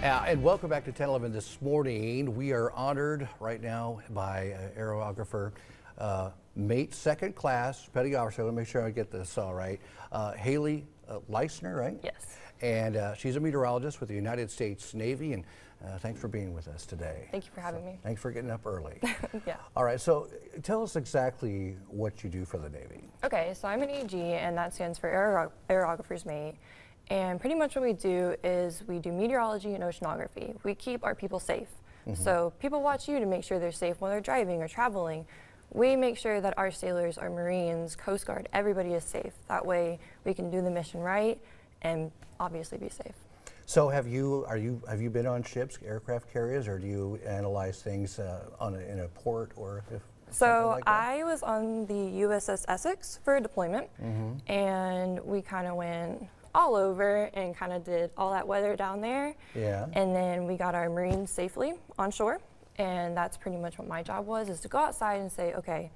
And welcome back to 1011 this morning. We are honored right now by aerographer, mate second class, petty officer. Let me make sure I get this all right. Haley Leisner, right? Yes. And she's a meteorologist with the United States Navy. And thanks for being with us today. Thank you for having me. Thanks for getting up early. Yeah. All right. So tell us exactly what you do for the Navy. Okay, so I'm an AG, and that stands for aerographer's mate. And pretty much what we do is we do meteorology and oceanography. We keep our people safe. So people watch you to make sure they're safe when they're driving or traveling. We make sure that our sailors, our Marines, Coast Guard, everybody is safe. That way we can do the mission right and obviously be safe. So have you been on ships, aircraft carriers, or do you analyze things in a port or if So like that? I was on the USS Essex for a deployment, and we kind of went all over and kind of did all that weather down there. Yeah. And then we got our Marines safely on shore, and that's pretty much what my job was, is to go outside and say, okay,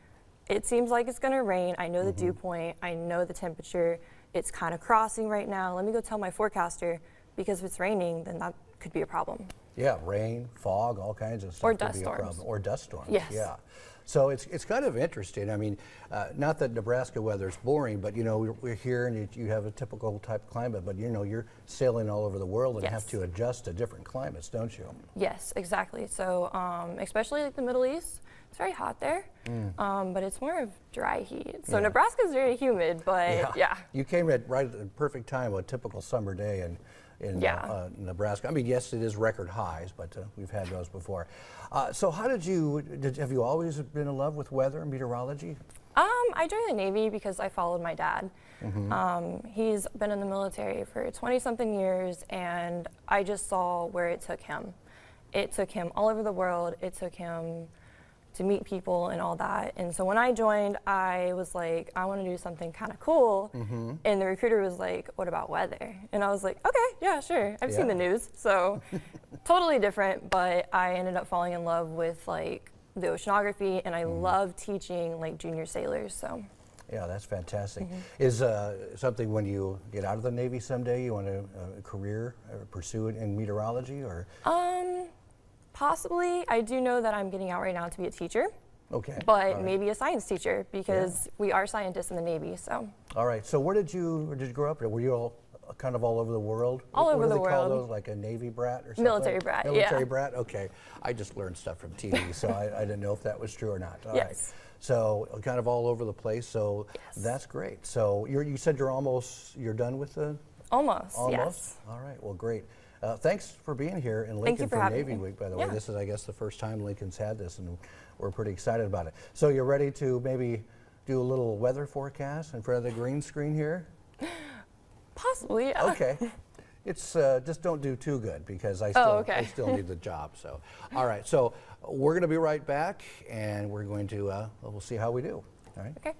it seems like it's gonna rain. I know the dew point, I know the temperature, it's kind of crossing right now. Let me go tell my forecaster, because if it's raining, then that could be a problem. Yeah, rain, fog, all kinds of stuff. Or could dust be a storms. problem. Or dust storms. Yes. Yeah. So it's kind of interesting. I mean, not that Nebraska weather is boring, but you know we're here and you have a typical type of climate, but you know you're sailing all over the world and have Yes. to adjust to different climates, don't you? Yes, exactly. So especially like the Middle East, it's very hot there, but it's more of dry heat. So Yeah. Nebraska is very humid, but yeah. You came right at the perfect time, a typical summer day in Nebraska. I mean, yes, it is record highs, but we've had those before. So how have you always been in love with weather and meteorology? I joined the Navy because I followed my dad. He's been in the military for 20-something years, and I just saw where it took him. It took him all over the world. It took him to meet people and all that. And so when I joined, I was like, I want to do something kind of cool. And the recruiter was like, what about weather? And I was like, okay, yeah, sure. I've seen the news. So totally different, but I ended up falling in love with like the oceanography, and I love teaching like junior sailors. So yeah, that's fantastic. Is something when you get out of the Navy someday, you want to career pursue it in meteorology, or? Possibly. I do know that I'm getting out right now to be a teacher. Okay. But maybe a science teacher, because we are scientists in the Navy. So. All right. So where did you grow up? Were you all kind of all over the world? All over the world. What do they call world. those? Like a Navy brat or something? Military brat. Military brat. Okay. I just learned stuff from TV, so I didn't know if that was true or not. All right. So kind of all over the place. So that's great. So you said you're done with the. Almost. Almost. Yes. All right. Well, great. Thanks for being here in Lincoln for Navy Week, by the way. This is, I guess, the first time Lincoln's had this, and we're pretty excited about it. So you're ready to maybe do a little weather forecast in front of the green screen here? Possibly, yeah. Okay. It's just don't do too good, because I still need the job. So, all right. So we're going to be right back, and we're going to we'll see how we do. All right. Okay.